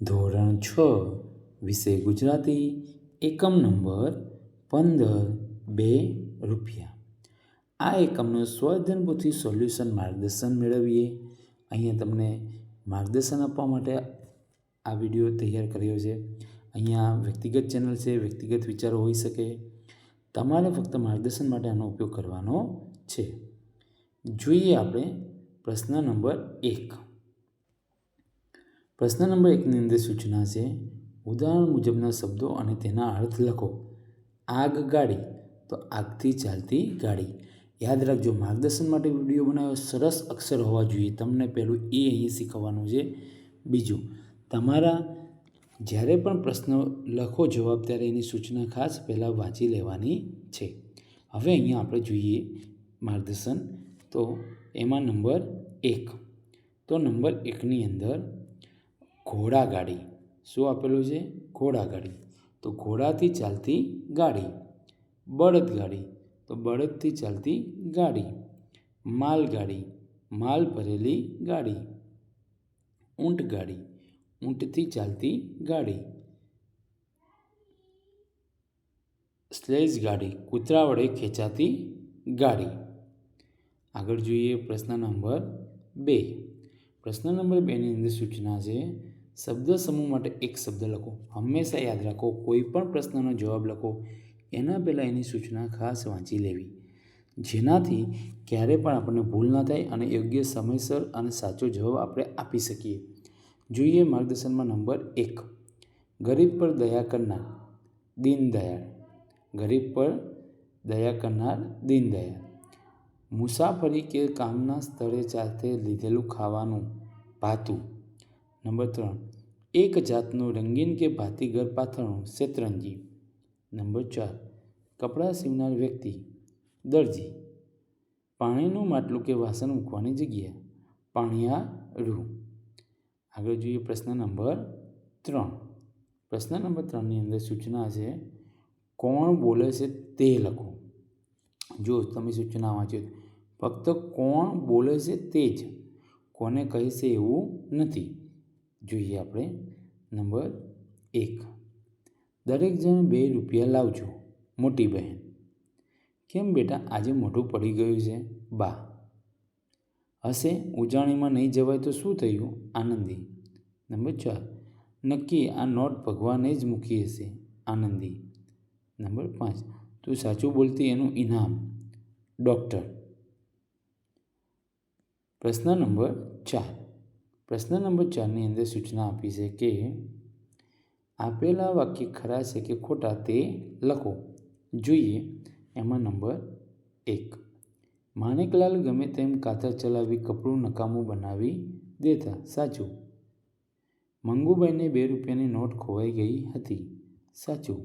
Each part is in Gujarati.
ધોરણ 6 વિષય ગુજરાતી એકમ નંબર 15 રૂપિયા. આ એકમનું સ્વઅધ્યયન પોથી સોલ્યુશન માર્ગદર્શન મેળવીએ. અહીંયા તમને માર્ગદર્શન આપવા માટે આ વિડીયો તૈયાર કર્યો છે. અહીંયા વ્યક્તિગત ચેનલ છે, વ્યક્તિગત વિચારો હોઈ શકે. તમારે ફક્ત માર્ગદર્શન માટે આનો ઉપયોગ કરવાનો છે. જોઈએ આપણે પ્રશ્ન નંબર 1. પ્રશ્ન નંબર 1ની અંદર સૂચના છે, ઉદાહરણ મુજબના શબ્દો અને તેના અર્થ લખો. આગગાડી, તો આગથી ચાલતી ગાડી. યાદ રાખજો, માર્ગદર્શન માટે વિડીયો બનાવ્યો, સરસ અક્ષર હોવા જોઈએ. તમને પહેલું એ અહીં શીખવવાનું છે. બીજું, તમારા જ્યારે પણ પ્રશ્ન લખો જવાબ, ત્યારે એની સૂચના ખાસ પહેલાં વાંચી લેવાની છે. હવે અહીંયા આપણે જોઈએ માર્ગદર્શન. તો એમાં નંબર 1. તો નંબર 1ની અંદર ઘોડાગાડી. શું આપેલું છે? ઘોડાગાડી. તો ઘોડાથી ચાલતી ગાડી. બળદગાડી, તો બળદથી ચાલતી ગાડી. માલગાડી, માલ ભરેલી ગાડી. ઊંટગાડી, ઊંટથી ચાલતી ગાડી. સ્લેજ ગાડી, કૂતરા વડે ખેંચાતી ગાડી. આગળ જોઈએ પ્રશ્ન નંબર 2. પ્રશ્ન નંબર 2ની અંદર સૂચના છે, શબ્દ સમૂહ માટે એક શબ્દ લખો. હંમેશા યાદ રાખો, કોઈ પણ પ્રશ્નનો જવાબ લખો એના પહેલાં એની સૂચના ખાસ વાંચી લેવી, જેનાથી ક્યારે પણ આપણને ભૂલ ના થાય અને યોગ્ય સમયસર અને સાચો જવાબ આપણે આપી શકીએ. જોઈએ માર્ગદર્શનમાં નંબર 1. ગરીબ પર દયા કરનાર દીનદયાળ. ગરીબ પર દયા કરનાર દીનદયાળ. મુસાફરી કે કામના સ્થળે સાથે લીધેલું ખાવાનું ભાતું. નંબર 3. એક જાતનું રંગીન કે ભાતી ઘર પાથરણું શેતરંજી. નંબર 4. કપડાં સીવનાર વ્યક્તિ દરજી. પાણીનું માટલું કે વાસણ મૂકવાની જગ્યા પાણિયારું. આગળ જોઈએ પ્રશ્ન નંબર 3. પ્રશ્ન નંબર 3ની અંદર સૂચના છે, કોણ બોલે છે તે લખો. જો તમે સૂચના વાંચ્યો, ફક્ત કોણ બોલે છે તે જ, કોને કહે છે એવું નથી. જોઈએ આપણે નંબર 1. દરેક જણ 2 રૂપિયા લાવજો. મોટી બહેન. કેમ બેટા, આજે મોઢું પડી ગયું છે? બા. હશે, ઉજાણીમાં નહીં જવાય તો શું થયું? આનંદી. નંબર 4. નક્કી આ નોટ ભગવાને જ મૂકી હશે. આનંદી. નંબર 5. તું સાચું બોલતી એનું ઇનામ. ડૉક્ટર. પ્રશ્ન નંબર 4. પ્રશ્ન નંબર 4ની અંદર સૂચના આપી છે કે આપેલા વાક્ય ખરા છે કે ખોટા તે લખો. જોઈએ એમાં નંબર 1. માણેકલાલ ગમે તેમ કાતર ચલાવી કપડું નકામું બનાવી દેતા. સાચું. મંગુબાઈને 2 રૂપિયાની નોટ ખોવાઈ ગઈ હતી. સાચું.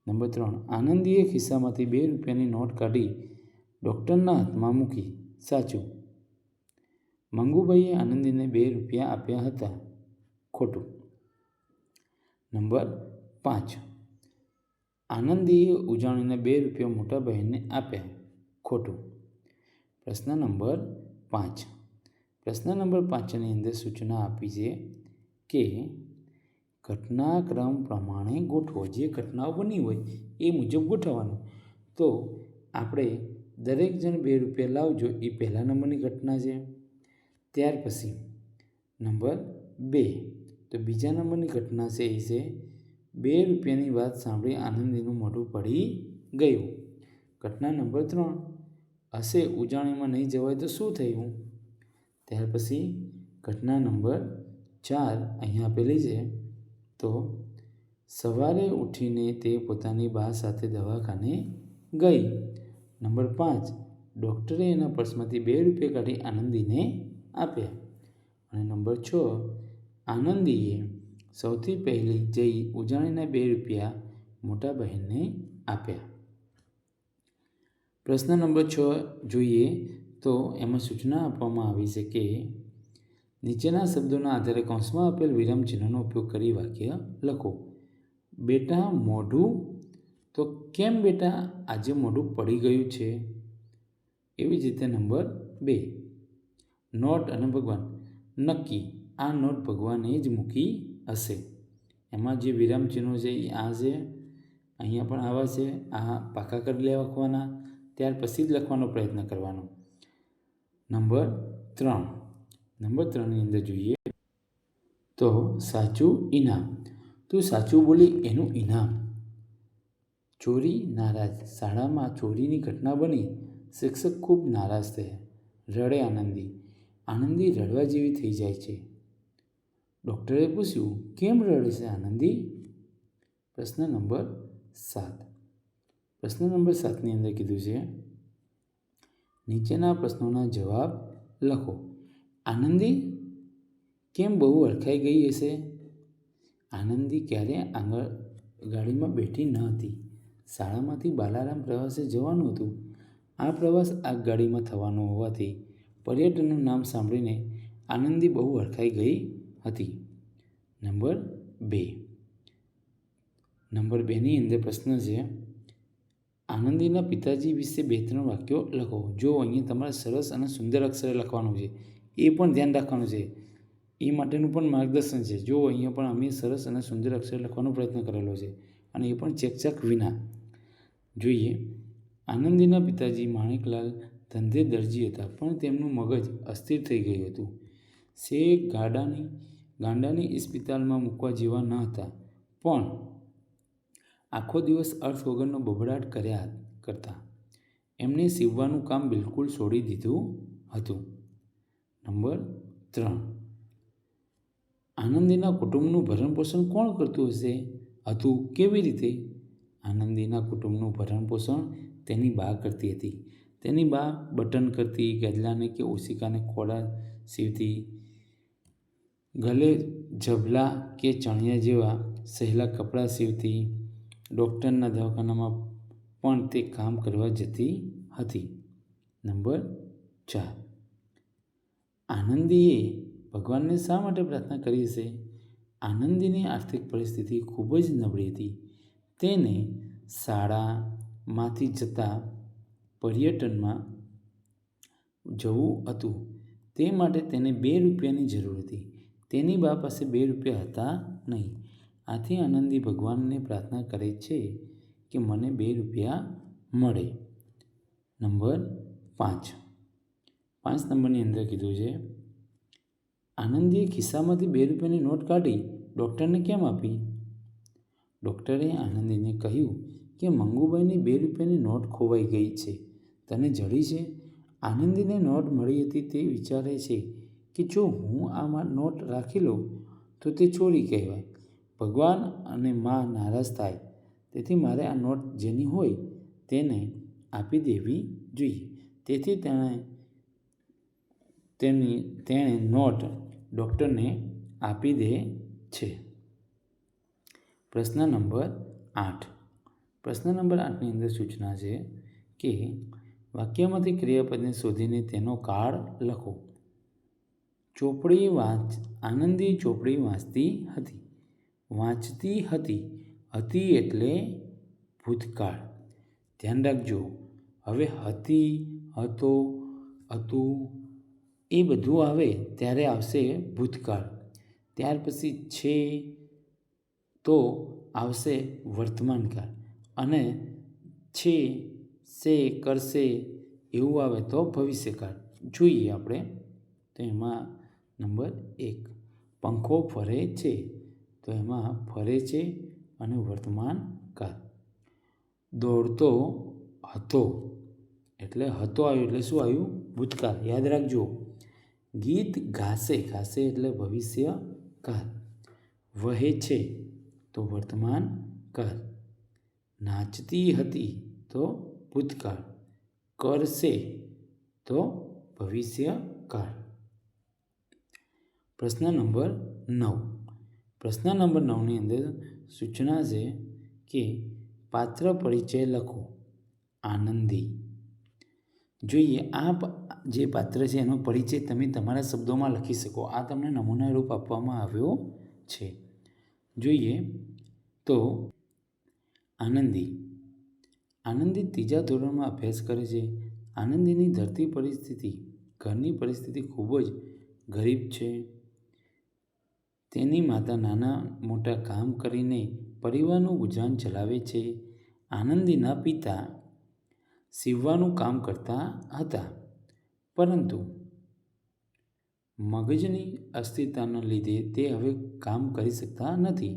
નંબર 3. આનંદીએ ખિસ્સામાંથી 2 રૂપિયાની નોટ કાઢી ડૉક્ટરના હાથમાં મૂકી. સાચું. મંગુભાઈએ આનંદીને 2 રૂપિયા આપ્યા હતા. ખોટું. નંબર 5. આનંદીએ ઉજાણીને 2 રૂપિયા મોટા બહેનને આપ્યા. ખોટું. પ્રશ્ન નંબર 5. પ્રશ્ન નંબર 5ની અંદર સૂચના આપી છે કે ઘટનાક્રમ પ્રમાણે ગોઠવો. જે ઘટનાઓ બની હોય એ મુજબ ગોઠવવાનું. તો આપણે દરેક જણ 2 રૂપિયા લાવજો એ પહેલા નંબરની ઘટના છે. ત્યાર પછી નંબર 2, તો બીજા નંબરની ઘટના છે એ છે 2 રૂપિયાની વાત સાંભળી આનંદીનું મોઢું પડી ગયું. ઘટના નંબર 3, હશે ઉજાણીમાં નહીં જવાય તો શું થયું? ત્યાર પછી ઘટના નંબર 4 અહીંયા આપેલી છે. તો સવારે ઉઠીને તે પોતાની બા સાથે દવાખાને ગઈ. નંબર 5, ડૉક્ટરે એના પર્સમાંથી 2 રૂપિયા કાઢી આનંદીને આપ્યા. અને નંબર 6, આનંદીએ સૌથી પહેલી જઈ ઉજાણીના 2 રૂપિયા મોટા બહેનને આપ્યા. પ્રશ્ન નંબર 6 જોઈએ તો એમાં સૂચના આપવામાં આવી છે કે નીચેના શબ્દોના આધારે કૌંસમાં આપેલ વિરામચિહ્નનો ઉપયોગ કરી વાક્ય લખો. બેટા મોઢું, તો કેમ બેટા આજે મોઢું પડી ગયું છે? એવી જ રીતે નંબર 2, નોટ અને ભગવાન. નક્કી આ નોટ ભગવાને જ મૂકી હશે. એમાં જે વિરામ ચિહ્નો છે એ આ છે, અહીંયા પણ આવા છે. આ પાકા કરી લખવાના, ત્યાર પછી જ લખવાનો પ્રયત્ન કરવાનો. નંબર 3. નંબર 3ની અંદર જોઈએ તો સાચું ઇનામ. તું સાચું બોલી એનું ઇનામ. ચોરી નારાજ. શાળામાં ચોરીની ઘટના બની. શિક્ષક ખૂબ નારાજ થયા. રડે આનંદી. આનંદી રડવા જેવી થઈ જાય છે. ડૉક્ટરે પૂછ્યું, કેમ રડે છે આનંદી? પ્રશ્ન નંબર 7. પ્રશ્ન નંબર 7ની અંદર કીધું છે, નીચેના પ્રશ્નોના જવાબ લખો. આનંદી કેમ બહુ અડખાઈ ગઈ હશે? આનંદી ક્યારે ગાડીમાં બેઠી ન હતી. શાળામાંથી બાલારામ પ્રવાસે જવાનું હતું. આ પ્રવાસ આગગાડીમાં થવાનો હોવાથી પર્યટનનું નામ સાંભળીને આનંદી બહુ હડખાઈ ગઈ હતી. નંબર 2. નંબર 2ની અંદર પ્રશ્ન છે, આનંદીના પિતાજી વિશે 2-3 વાક્યો લખો. જો અહીંયા તમારે સરસ અને સુંદર અક્ષરે લખવાનું છે, એ પણ ધ્યાન રાખવાનું છે. એ માટેનું પણ માર્ગદર્શન છે. જો અહીંયા પણ અમે સરસ અને સુંદર અક્ષરે લખવાનો પ્રયત્ન કરેલો છે, અને એ પણ ચેકચાક વિના. જોઈએ, આનંદીના પિતાજી માણેકલાલ ધંધે દરજી હતા, પણ તેમનું મગજ અસ્થિર થઈ ગયું હતું. સે ગાંડાની ઇસ્પિતાલમાં મૂકવા જેવા ન હતા, પણ આખો દિવસ અર્થ વગરનો બબડાટ કર્યા કરતા. એમણે સીવવાનું કામ બિલકુલ છોડી દીધું હતું. નંબર 3. આનંદીના કુટુંબનું ભરણપોષણ કોણ કરતું હતું? કેવી રીતે? આનંદીના કુટુંબનું ભરણપોષણ તેની બા કરતી હતી. તેની બા બટન કરતી, ગદલાને કે ઓશિકાને ખોળા સીવતી, ગલે ઝભલા કે ચણિયા જેવા સહેલા કપડાં સીવતી. ડૉક્ટરના દવાખાનામાં પણ તે કામ કરવા જતી હતી. નંબર 4. આનંદીએ ભગવાનને શા માટે પ્રાર્થના કરી હશે? આનંદીની આર્થિક પરિસ્થિતિ ખૂબ જ નબળી હતી. તેને શાળામાંથી જતા પર્યટનમાં જવું હતું. તે માટે તેને 2 રૂપિયાની જરૂર હતી. તેની બા પાસે 2 રૂપિયા હતા નહીં. આથી આનંદી ભગવાનને પ્રાર્થના કરે છે કે મને 2 રૂપિયા મળે. નંબર 5. 5 નંબરની અંદર કીધું છે, આનંદીએ ખિસ્સામાંથી 2 રૂપિયાની નોટ કાઢી ડૉક્ટરને કેમ આપી? ડૉક્ટરે આનંદીને કહ્યું કે મંગુબાઈની 2 રૂપિયાની નોટ ખોવાઈ ગઈ છે. તને જડી છે? આનંદીને નોટ મળી હતી. તે વિચારે છે કે જો હું આ નોટ રાખી લઉં તો તે ચોરી કહેવાય. ભગવાન અને મા નારાજ થાય. તેથી મારે આ નોટ જેની હોય તેને આપી દેવી જોઈએ. તેથી તેણે નોટ ડૉક્ટરને આપી દે છે. પ્રશ્ન નંબર 8. પ્રશ્ન નંબર 8ની અંદર સૂચના છે કે વાક્યમાંથી ક્રિયાપદને શોધીને તેનો કાળ લખો. આનંદી ચોપડી વાંચતી હતી. વાંચતી હતી. હતી એટલે ભૂતકાળ. ધ્યાન રાખજો, હવે હતી, હતો, હતું એ બધું આવે ત્યારે આવશે ભૂતકાળ. ત્યાર પછી છે તો આવશે વર્તમાનકાળ, અને છે, સે, કરશે એવું આવે તો ભવિષ્યકાળ. જોઈએ આપણે તો એમાં નંબર 1, પંખો ફરે છે, તો એમાં ફરે છે અને વર્તમાન કાળ. દોડતો હતો એટલે હતો આવ્યું એટલે શું આવ્યું? ભૂતકાળ. યાદ રાખજો. ગીત ગાશે, ગાશે એટલે ભવિષ્ય કાળ. વહે છે તો વર્તમાન કાળ. નાચતી હતી તો ભૂતકાળ. કરશે તો ભવિષ્ય કાળ. પ્રશ્ન નંબર 9. પ્રશ્ન નંબર 9ની અંદર સૂચના છે કે પાત્ર પરિચય લખો. આનંદી. જોઈએ, આ જે પાત્ર છે એનો પરિચય તમે તમારા શબ્દોમાં લખી શકો. આ તમને નમૂના રૂપ આપવામાં આવ્યો છે. જોઈએ તો આનંદી. આનંદી 3જા ધોરણમાં અભ્યાસ કરે છે. આનંદીની ઘરની પરિસ્થિતિ ખૂબ જ ગરીબ છે. તેની માતા નાના મોટા કામ કરીને પરિવારનું ગુજરાન ચલાવે છે. આનંદીના પિતા સીવવાનું કામ કરતા હતા, પરંતુ મગજની અસ્થિરતાના લીધે તે હવે કામ કરી શકતા નથી.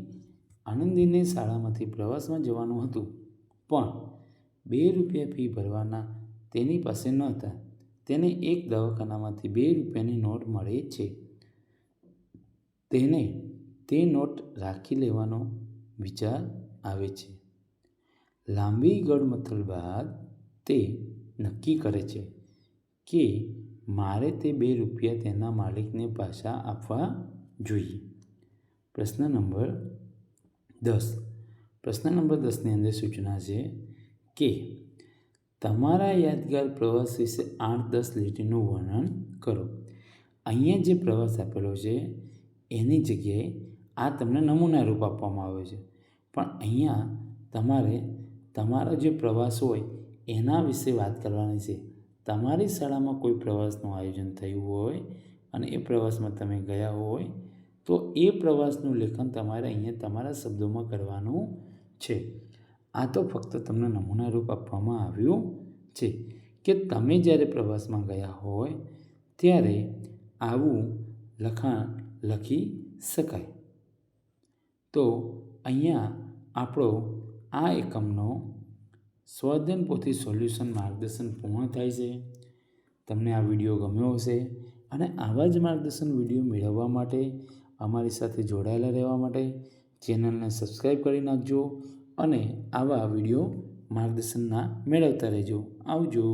આનંદીને શાળામાંથી પ્રવાસમાં જવાનું હતું, પણ ₹2 ફી ભરવાના તેની પાસે ન હતા. તેને એક દવાખાનામાંથી ₹2ની નોટ મળે છે. તેને તે નોટ રાખી લેવાનો વિચાર આવે છે. લાંબી ગડમથલ બાદ તે નક્કી કરે છે કે મારે તે ₹2 તેના માલિકને પાછા આપવા જોઈએ. પ્રશ્ન નંબર 10. પ્રશ્ન નંબર 10ની અંદર સૂચના છે કે તમારા યાદગાર પ્રવાસ વિશે 8-10 લીટીનું વર્ણન કરો. અહીંયા જે પ્રવાસ આપેલો છે એની જગ્યાએ આ તમને નમૂના રૂપ આપવામાં આવે છે, પણ અહીંયા તમારે તમારો જે પ્રવાસ હોય એના વિશે વાત કરવાની છે. તમારી શાળામાં કોઈ પ્રવાસનું આયોજન થયું હોય અને એ પ્રવાસમાં તમે ગયા હોય તો એ પ્રવાસનું લેખન તમારે અહીંયા તમારા શબ્દોમાં કરવાનું છે. આ તો ફક્ત તમને નમૂના રૂપ આપવામાં આવ્યું છે કે તમે જ્યારે પ્રવાસમાં ગયા હોય ત્યારે આવું લખાણ લખી શકાય. તો અહીંયા આપણો આ એકમનો સ્વઅધ્યયન પોથી સોલ્યુશન માર્ગદર્શન પૂર્ણ થાય છે. તમને આ વિડીયો ગમ્યો હશે અને આવા જ માર્ગદર્શન વિડીયો મેળવવા માટે અમારી સાથે જોડાયેલા રહેવા માટે ચેનલને સબસ્ક્રાઈબ કરી નાખજો અને આવા વિડીયો માર્ગદર્શનના મેળવતા રહેજો. આવજો.